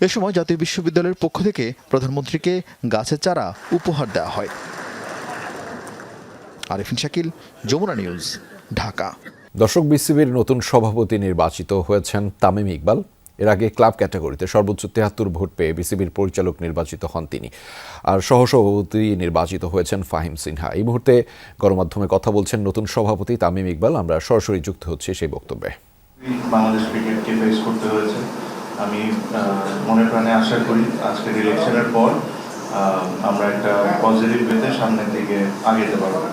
এ সময় জাতীয় বিশ্ববিদ্যালয়ের পক্ষ থেকে প্রধানমন্ত্রীকে গাছের চারা উপহার দেওয়া হয়। আরিফিন শাকিল, যমুনা নিউজ, ঢাকা। দর্শক, বিসিবির নতুন সভাপতি নির্বাচিত হয়েছেন তামিম ইকবাল। এর আগে ক্লাব ক্যাটাগরিতে সর্বোচ্চ 73 ভোট পেয়ে বিসিবির পরিচালক নির্বাচিত হন তিনি। আর সহসভাপতি নির্বাচিত হয়েছেন ফাহিম সিনহা। এই মুহূর্তে গণমাধ্যমে কথা বলছেন নতুন সভাপতি তামিম ইকবাল। আমরা সরাসরি যুক্ত হচ্ছি সেই বক্তব্যে। বাংলাদেশ ক্রিকেটকে ফেস করতে হয়েছে। আমি মনে প্রাণে আশা করি আজকের ইলেকশনের পর আমরা একটা পজিটিভ ওয়েতে সামনের দিকে আগাতে পারবো।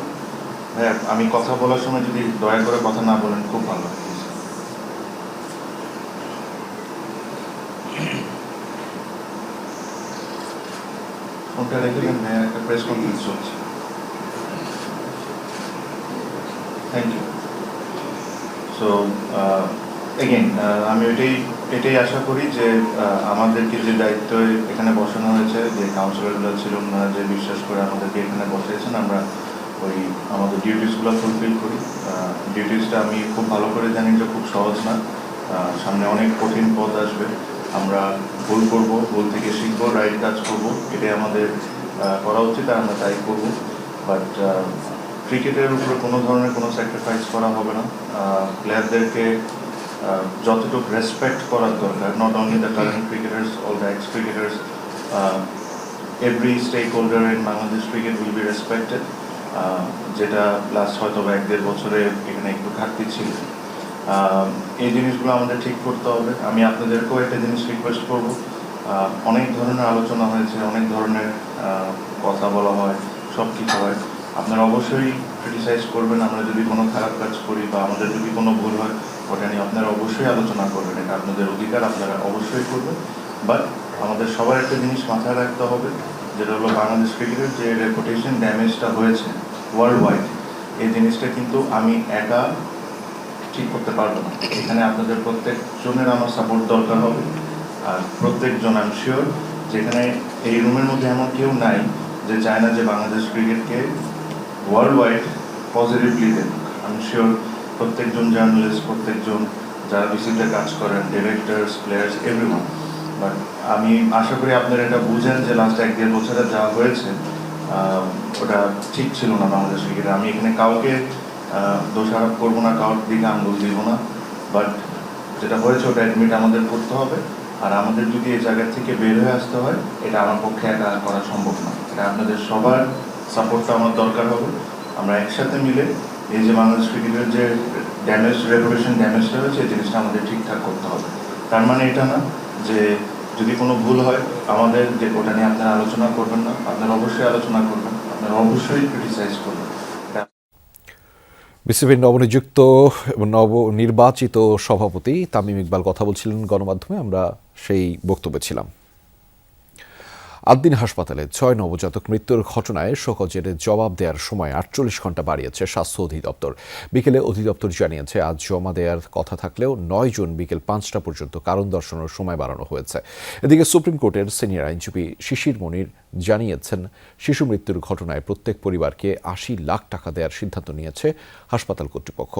হ্যাঁ, আমি কথা বলার সময় যদি দয়া করে কথা না বলেন খুব ভালো। ফোনটা রেখে দেন, একটা প্রেস কনফারেন্স চলছে। Thank you. সো এগেইন আমি এটাই আশা করি যে আমাদেরকে যে দায়িত্ব এখানে বসানো হয়েছে, যে কাউন্সিলরগুলো ছিল ওনারা যে বিশ্বাস করে আমাদেরকে এখানে বসিয়েছেন, আমরা ওই আমাদের ডিউটিসগুলো ফুলফিল করি। ডিউটিসটা আমি খুব ভালো করে জানি যে খুব সহজ না, সামনে অনেক কঠিন পথ আসবে। আমরা ভুল করব, ভুল থেকে শিখবো, রাইট কাজ করবো, এটাই আমাদের করা উচিত, আর আমরা তাই করবো। বাট ক্রিকেটের উপরে কোনো ধরনের কোনো স্যাক্রিফাইস করা হবে না। প্লেয়ারদেরকে যতটুকু রেসপেক্ট করার দরকার, not only the current cricketers, all the ex cricketers, every stakeholder in Bangladesh cricket will be respected, যেটা লাস্ট হয়তো 1-1.5 বছরে এখানে একটু ঘাটতি ছিল। এই জিনিসগুলো আমাদের ঠিক করতে হবে। আমি আপনাদেরকেও একটা জিনিস রিকোয়েস্ট করবো, অনেক ধরনের আলোচনা হয়েছে, অনেক ধরনের কথা বলা হয়, সব কিছু হয়। আপনারা অবশ্যই ক্রিটিসাইজ করবেন আমরা যদি কোনো খারাপ কাজ করি বা আমাদের যদি কোনো ভুল হয়, ওটা নিয়ে আপনারা অবশ্যই আলোচনা করবেন। এটা আপনাদের অধিকার, আপনারা অবশ্যই করবেন। বাট আমাদের সবার একটা জিনিস মাথায় রাখতে হবে, যেটা হলো বাংলাদেশ ক্রিকেটের যে রেপুটেশন ড্যামেজটা হয়েছে ওয়ার্ল্ড ওয়াইড, এই জিনিসটা কিন্তু আমি একা ঠিক করতে পারবো না। এখানে আপনাদের প্রত্যেকজনের আমার সাপোর্ট দরকার হবে। আর প্রত্যেকজন আমি শিওর যে যেখানে এই রুমের মধ্যে এমন কেউ নাই যে চায় না যে বাংলাদেশ ক্রিকেটকে ওয়ার্ল্ড ওয়াইড পজিটিভলি দেন। আমি শিওর প্রত্যেকজন জার্নালিস্ট, প্রত্যেকজন যারা বিসিতে কাজ করেন, ডিরেক্টরস, প্লেয়ার্স, এভরিওয়ান। বাট আমি আশা করি আপনারা এটা বুঝেন যে লাস্ট 1-1.5 বছরে যা হয়েছে ওটা ঠিক ছিল না বাংলাদেশ ক্রিকেটে। আমি এখানে কাউকে দোষারোপ করবো না, কারোর দিকে আঙুল দিব না, বাট যেটা হয়েছে ওটা অ্যাডমিট আমাদের করতে হবে। আর আমাদের যদি এই জায়গা থেকে বের হয়ে আসতে হয়, এটা আমার পক্ষে একা করা সম্ভব না। এটা আপনাদের সবার সাপোর্টটা আমার দরকার হবে। আমরা একসাথে মিলে এই যে বাংলাদেশ ক্রিকেটের যে রেপুটেশন ড্যামেজটা হয়েছে, এই জিনিসটা আমাদের ঠিকঠাক করতে হবে। তার মানে এটা না যে যদি কোনো ভুল হয় আমাদের যে ওটা নিয়ে আপনারা আলোচনা করবেন না, আপনারা অবশ্যই আলোচনা করবেন, আপনারা অবশ্যই ক্রিটিসাইজ করবেন। বিসিবির নবনিযুক্ত নবনির্বাচিত সভাপতি তামিম ইকবাল কথা বলছিলেন গণমাধ্যমে, আমরা সেই বক্তব্যে ছিলাম। আদ্দিন হাসপাতালে 6 নবজাতক মৃত্যুর ঘটনায় শোকজের জবাব দেওয়ার সময় 48 ঘণ্টা বাড়িয়েছে স্বাস্থ্য অধিদপ্তর। বিকেলে অধিদপ্তর জানিয়েছে আজ জমা দেওয়ার কথা থাকলেও 9 জুন বিকেল 5টা পর্যন্ত কারণ দর্শানোর সময় বাড়ানো হয়েছে। এদিকে সুপ্রিম কোর্টের সিনিয়র আইনজীবী শিশির মনির জানিয়েছেন, শিশু মৃত্যুর ঘটনায় প্রত্যেক পরিবারকে 80 লাখ টাকা দেওয়ার সিদ্ধান্ত নিয়েছে হাসপাতাল কর্তৃপক্ষ।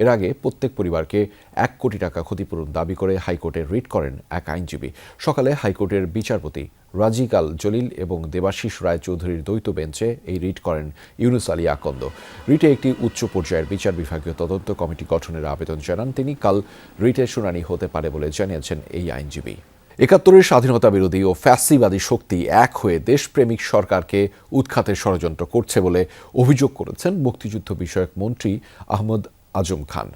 এর আগে প্রত্যেক পরিবারকে 1 কোটি টাকা ক্ষতিপূরণ দাবি করে হাইকোর্টে রিট করেন এক আইনজীবী। সকালে হাইকোর্টের বিচারপতি রাজিকাল জলিল এবং দেবাশিস রায় চৌধুরীর দ্বৈত বেঞ্চে এই রিট করেন ইউনুস আলী আকন্দ। রিটে একটি উচ্চ পর্যায়ের বিচার বিভাগীয় তদন্ত কমিটি গঠনের আবেদন জানান তিনি। কাল রিটের শুনানি হতে পারে বলে জানিয়েছেন এই আইনজীবী। ৭১-এর স্বাধীনতা বিরোধী ও ফ্যাসিবাদী শক্তি এক হয়ে দেশপ্রেমিক সরকারকে উৎখাতের ষড়যন্ত্র করছে বলে অভিযোগ করেছেন মুক্তিযুদ্ধ বিষয়ক মন্ত্রী আহমদ আজম খান।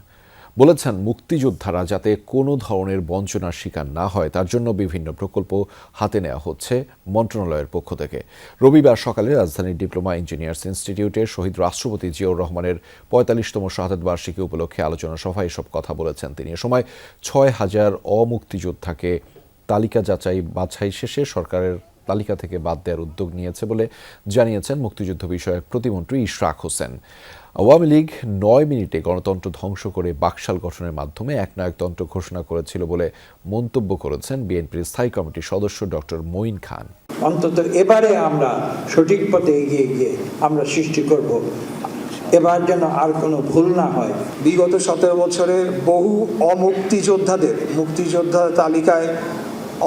বলেছেন, মুক্তিযোদ্ধারা যাতে কোনো ধরনের বঞ্চনার শিকার না হয় তার জন্য বিভিন্ন প্রকল্প হাতে নেওয়া হচ্ছে মন্ত্রণালয়ের পক্ষ থেকে। রবিবার সকালে রাজধানীর ডিপ্লোমা ইঞ্জিনিয়ার্স ইনস্টিটিউটে শহীদ রাষ্ট্রপতি জিয়াউর রহমানের ৪৫তম শাহাদাত বার্ষিকী উপলক্ষে আলোচনা সভায় এসব কথা বলেছেন তিনি। এ সময় ৬,০০০ অমুক্তিযোদ্ধাকে তালিকা বাছাই শেষে সরকারের তালিকা থেকে বাদ দেওয়ার উদ্যোগ নিয়েছে বলে জানিয়েছেন মুক্তিযুদ্ধ বিষয়ক প্রতিমন্ত্রী ইশরাক হোসেন। আওয়ামী লীগ ৯ মিনিটে গণতন্ত্র ধ্বংস করে বাকশাল গঠনের মাধ্যমে একনায়কতন্ত্র ঘোষণা করেছিল বলে মন্তব্য করেছেন বিএনপির স্থায়ী কমিটির সদস্য ডক্টর মঈন খান। অন্তত এবারে আমরা সঠিক পথে এগিয়ে গিয়ে আমরা সৃষ্টি করব, এবার যেন আর কোনো ভুল না হয়। বিগত 17 বছরে বহু অমুক্তিযোদ্ধাদের মুক্তিযোদ্ধা তালিকায়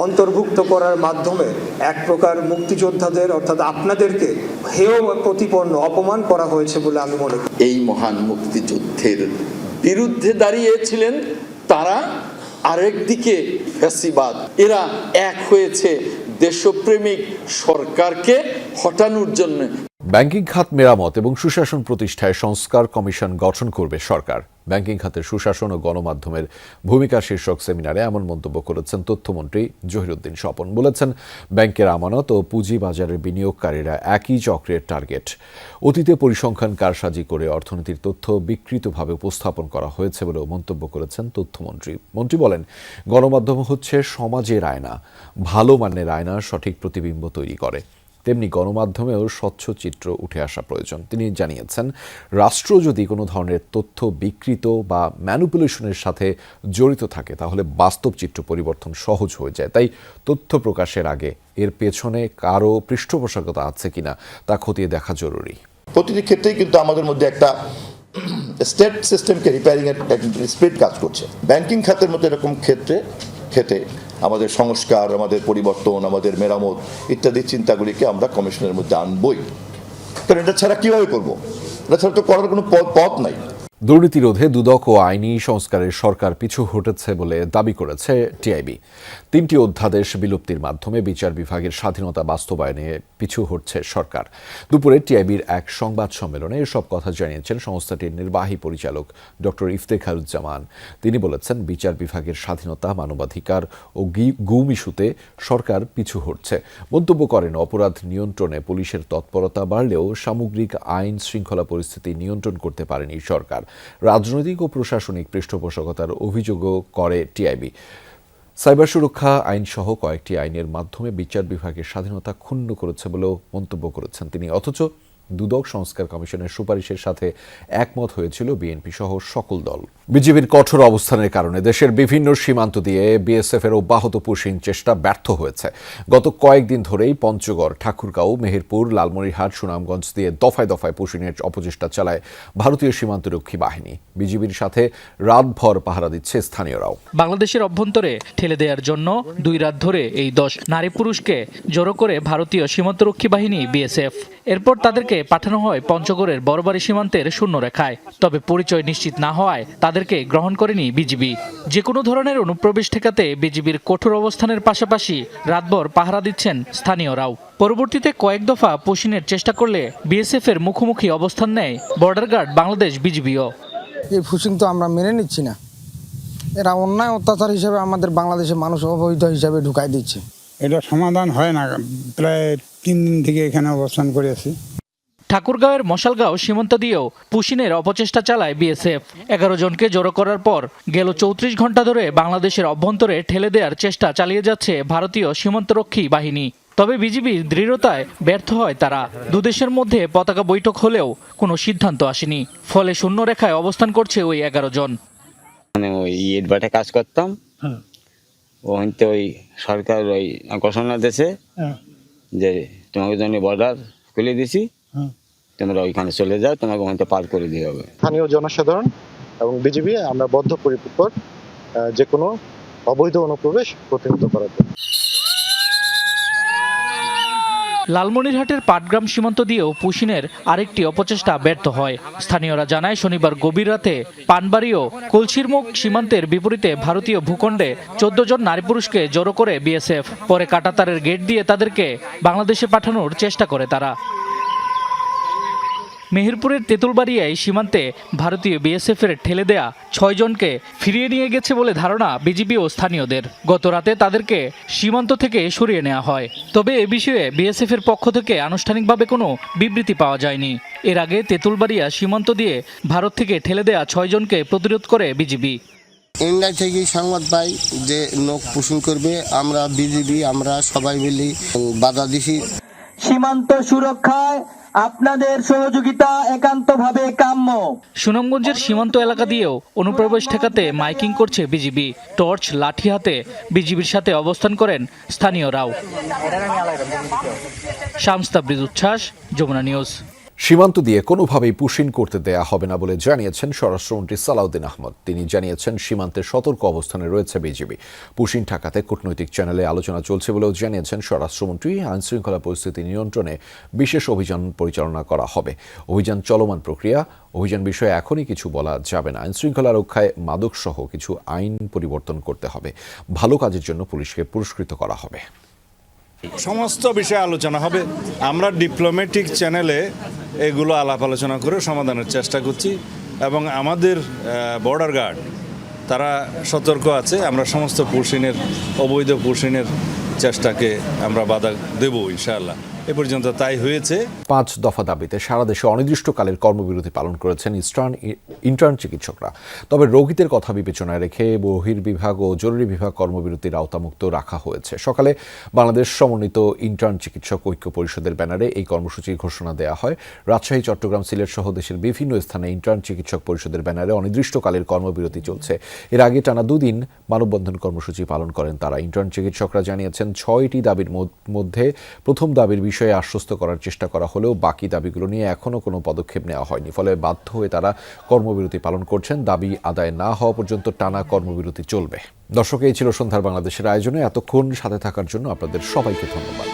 অন্তর্ভুক্ত করার মাধ্যমে এক প্রকার মুক্তিযোদ্ধাদের অর্থাৎ আপনাদেরকে হেয় প্রতিপন্ন অপমান করা হয়েছে বলে আমি মনে করি। এই মহান মুক্তিযুদ্ধের বিরুদ্ধে দাঁড়িয়েছিলেন তারা, আরেকদিকে ফ্যাসিবাদ, এরা এক হয়েছে দেশপ্রেমিক সরকারকে হটানোর জন্য। ব্যাংকিং খাত মেরামত এবং সুশাসন প্রতিষ্ঠায় সংস্কার কমিশন গঠন করবে সরকার। ব্যাংকিং খাতের সুশাসন ও গণমাধ্যমের ভূমিকা শীর্ষক সেমিনারে এমন মন্তব্য করেছেন তথ্যমন্ত্রী জহিরুদ্দিন স্বপন। বলেছেন, ব্যাংকের আমানত ও পুঁজি বাজারের বিনিয়োগকারীরা একই চক্রের টার্গেট। অতীতে পরিসংখ্যান কারসাজি করে অর্থনীতির তথ্য বিকৃতভাবে উপস্থাপন করা হয়েছে বলেও মন্তব্য করেছেন তথ্যমন্ত্রী। মন্ত্রী বলেন, গণমাধ্যম হচ্ছে সমাজের আয়না, ভালো মানের আয়না সঠিক প্রতিবিম্ব তৈরি করে, তেমনি গণমাধ্যমেও স্বচ্ছ চিত্র উঠে আসা প্রয়োজন। তিনি জানিয়েছেন, রাষ্ট্র যদি কোনো ধরনের তথ্য বিকৃত বা ম্যানিপুলেশনের সাথে জড়িত থাকে তাহলে বাস্তব চিত্র পরিবর্তন সহজ হয়ে যায়। তাই তথ্য প্রকাশের আগে এর পেছনে কারো পৃষ্ঠপোষকতা আছে কিনা তা খতিয়ে দেখা জরুরি। প্রতিটি ক্ষেত্রেই কিন্তু আমাদের মধ্যে একটা স্টেট সিস্টেমকে রিপেয়ারিং এর স্পিরিট কাজ করছে। ব্যাংকিং খাতের মধ্যে এরকম ক্ষেত্রে আমাদের সংস্কার, আমাদের পরিবর্তন, আমাদের মেরামত ইত্যাদি চিন্তাগুলিকে আমরা কমিশনের মধ্যে আনবই, কারণ এটা ছাড়া কিভাবে করবো? এটা ছাড়া তো করার কোনো পথ নাই। দুর্নীতি রোধে দুদক ও আইনি সংস্কারের সরকার পিছু হটেছে বলে দাবি করেছে টিআইবি। 3টি অধ্যাদেশ বিলুপ্তির মাধ্যমে বিচার বিভাগের স্বাধীনতা বাস্তবায়নে পিছু হটছে সরকার। দুপুরে টিআইবির এক সংবাদ সম্মেলনে এসব কথা জানিয়েছেন সংস্থাটির নির্বাহী পরিচালক ডক্টর ইফতেখারুজ্জামান। তিনি বলেছেন, বিচার বিভাগের স্বাধীনতা, মানবাধিকার ও গুম ইস্যুতে সরকার পিছু হটছে। মন্তব্য করেন, অপরাধ নিয়ন্ত্রণে পুলিশের তৎপরতা বাড়লেও সামগ্রিক আইন শৃঙ্খলা পরিস্থিতি নিয়ন্ত্রণ করতে পারেনি সরকার। রাজনৈতিক ও প্রশাসনিক পৃষ্ঠপোষকতার অভিযোগও করে টিআইবি। সাইবার সুরক্ষা আইন সহ কয়েকটি আইনের মাধ্যমে বিচার বিভাগের স্বাধীনতা ক্ষুণ্ণ করেছে বলেও মন্তব্য করেছেন তিনি। অথচ দুদক সংস্কার কমিশনের সুপারিশের সাথে একমত হয়েছিল বিএনপি সহ সকল দল। বিজিবির কঠোর অবস্থানের কারণে দেশের বিভিন্ন সীমান্ত দিয়ে বিএসএফ এর অব্যাহত পুশিং চেষ্টা ব্যর্থ হয়েছে। গত কয়েকদিন ধরেই পঞ্চগড়, ঠাকুরগাঁও, মেহেরপুর, লালমনিরহাট, সুনামগঞ্জ দিয়ে দফায় দফায় পুশিংয়ের অপচেষ্টা চালায় ভারতীয় সীমান্তরক্ষী বাহিনী। বিজিবির সাথে রাতভর পাহারা দিচ্ছে স্থানীয়রাও। বাংলাদেশের অভ্যন্তরে ঠেলে দেওয়ার জন্য 2 রাত ধরে এই 10 নারী পুরুষকে জড়ো করে ভারতীয় সীমান্তরক্ষী বাহিনী বিএসএফ। এরপর তাদেরকে পাঠানো হয় পঞ্চগড়ের বড়বাড়ি সীমান্তের শূন্যরেখায়। তবে পরিচয় নিশ্চিত না হওয়ায় তাদেরকে গ্রহণ করেনি বিজিবি। যে কোনো ধরনের অনুপ্রবেশ ঠেকাতে বিজিবির কঠোর অবস্থানের পাশাপাশি রাতভর পাহারা দিচ্ছেন স্থানীয়রাও। পরবর্তীতে কয়েক দফা পুশিংয়ের চেষ্টা করলে বিএসএফ এর মুখোমুখি অবস্থান নেয় বর্ডার গার্ড বাংলাদেশ বিজিবিও। এই পুশিং তো আমরা মেনে নিচ্ছি না। এরা অন্যায় অত্যাচার হিসেবে আমাদের বাংলাদেশের মানুষ অবৈধ হিসাবে ঢুকাই দিচ্ছে। এটা সমাধান হয় না, প্রায় 3 দিন থেকে এখানে অবস্থান করে আছি। ঠাকুরগাঁওয়ের মশালগাঁও সীমান্ত দিয়েও পুশিনের অপচেষ্টা চালায় বিএসএফ। 11 জনকে জড়ো করার পর গেল 34 ঘন্টা ধরে বাংলাদেশের অভ্যন্তরে ঠেলে দেওয়ার চেষ্টা চালিয়ে যাচ্ছে ভারতীয় সীমান্তরক্ষী বাহিনী। তবে বিজিবির দৃঢ়তায় ব্যর্থ হয় তারা। দুদেশের মধ্যে পতাকা বৈঠক হলেও কোনো সিদ্ধান্ত আসেনি। ফলে শূন্যরেখায় অবস্থান করছে ওই 11 জন। ওই ইটবাটে কাজ করতাম, ওই সরকার ওই ঘোষণা দিয়েছে যে তোমাকে জন্য বর্ডার খুলে দিছি, তোমরা ওইখানে চলে যাও, তোমাকে ওখানে পার করে দিয়ে হবে। স্থানীয় জনসাধারণ এবং বিজিবি আমরা বদ্ধপরিকর যে কোনো অবৈধ অনুপ্রবেশ প্রতিহত করার জন্য। লালমনিরহাটের পাটগ্রাম সীমান্ত দিয়েও পুশিনের আরেকটি অপচেষ্টা ব্যর্থ হয়। স্থানীয়রা জানায় শনিবার গভীর রাতে পানবাড়ি ও কলসিরমুখ সীমান্তের বিপরীতে ভারতীয় ভূখণ্ডে 14 জন নারী পুরুষকে জড়ো করে বিএসএফ। পরে কাঁটাতারের গেট দিয়ে তাদেরকে বাংলাদেশে পাঠানোর চেষ্টা করে তারা। মেহেরপুরের তেঁতুলবাড়িয়ায় সীমান্তে ভারতীয় বিএসএফ এর ঠেলে দেয়া 6 জনকে ফিরিয়ে নিয়ে গেছে বলে ধারণা বিজিবি ও স্থানীয়দের। গত রাতে তাদেরকে সীমান্ত থেকে সরিয়ে নেওয়া হয়। তবে এ বিষয়ে বিএসএফ এর পক্ষ থেকে আনুষ্ঠানিকভাবে কোনো বিবৃতি পাওয়া যায়নি। এর আগে তেঁতুলবাড়িয়া সীমান্ত দিয়ে ভারত থেকে ঠেলে দেয়া 6 জনকে প্রতিরোধ করে বিজিবি। ইন্ডিয়া থেকে সংবাদ পাই যে লোক পুশিং করবে, আমরা বিজিবি আমরা সবাই মিলে বাধা দিছি। সীমান্ত সুরক্ষায় আপনাদের সহযোগিতা একান্তভাবে কাম্য। সুনামগঞ্জের সীমান্ত এলাকা দিয়েও অনুপ্রবেশ ঠেকাতে মাইকিং করছে বিজিবি। টর্চ, লাঠি হাতে বিজিবির সাথে অবস্থান করেন স্থানীয়রাও। শামস তাবরিজ উচ্ছ্বাস, যমুনা নিউজ। সীমান্ত দিয়ে কোনোভাবেই পুশিং করতে দেয়া হবে না বলে জানিয়েছেন স্বরাষ্ট্রমন্ত্রী সালাউদ্দিন আহমদ। তিনি জানিয়েছেন সীমান্তের সতর্ক অবস্থানে রয়েছে বিজিবি। পুশিং ঠেকাতে কূটনৈতিক চ্যানেলে আলোচনা চলছে বলেও জানিয়েছেন স্বরাষ্ট্রমন্ত্রী। আইনশৃঙ্খলা পরিস্থিতি নিয়ন্ত্রণে বিশেষ অভিযান পরিচালনা করা হবে। অভিযান চলমান প্রক্রিয়া, অভিযান বিষয়ে এখনই কিছু বলা যাবে না। আইনশৃঙ্খলা রক্ষায় মাদকসহ কিছু আইন পরিবর্তন করতে হবে। ভালো কাজের জন্য পুলিশকে পুরস্কৃত করা হবে। সমস্ত বিষয়ে আলোচনা হবে। আমরা ডিপ্লোম্যাটিক চ্যানেলে এগুলো আলাপ আলোচনা করে সমাধানের চেষ্টা করছি এবং আমাদের বর্ডার গার্ড তারা সতর্ক আছে। আমরা সমস্ত পুশিনের, অবৈধ পুশিনের চেষ্টাকে আমরা বাধা দেব ইনশাআল্লাহ। এ পর্যন্ত তাই হয়েছে। 5 দফা দাবিতে সারা দেশে অনির্দিষ্টকালের কর্মবিরতি পালন করেছেন ইন্টার্ন চিকিৎসকরা। তবে রোগীদের কথা বিবেচনায় রেখে বহির্বিভাগ ও জরুরি বিভাগ কর্মবিরতির আওতামুক্ত রাখা হয়েছে। সকালে বাংলাদেশ সমন্বিত ইন্টার্ন চিকিৎসক ঐক্য পরিষদের ব্যানারে এই কর্মসূচির ঘোষণা দেওয়া হয়। রাজশাহী, চট্টগ্রাম, সিলেট সহ দেশের বিভিন্ন স্থানে ইন্টার্ন চিকিৎসক পরিষদের ব্যানারে অনির্দিষ্টকালের কর্মবিরতি চলছে। এর আগে টানা 2 দিন মানববন্ধন কর্মসূচি পালন করেন তারা। ইন্টার্ন চিকিৎসকরা জানিয়েছেন 6টি দাবির মধ্যে প্রথম দাবির বিষয়ে আশ্বস্ত করার চেষ্টা করা হলেও বাকি দাবিগুলো নিয়ে এখনও কোনো পদক্ষেপ নেওয়া হয়নি। ফলে বাধ্য হয়ে তারা কর্মবিরতি পালন করছেন। দাবি আদায় না হওয়া পর্যন্ত টানা কর্মবিরতি চলবে। দর্শক, এই ছিল সন্ধ্যার বাংলাদেশের আয়োজনে। এতক্ষণ সাথে থাকার জন্য আপনাদের সবাইকে ধন্যবাদ।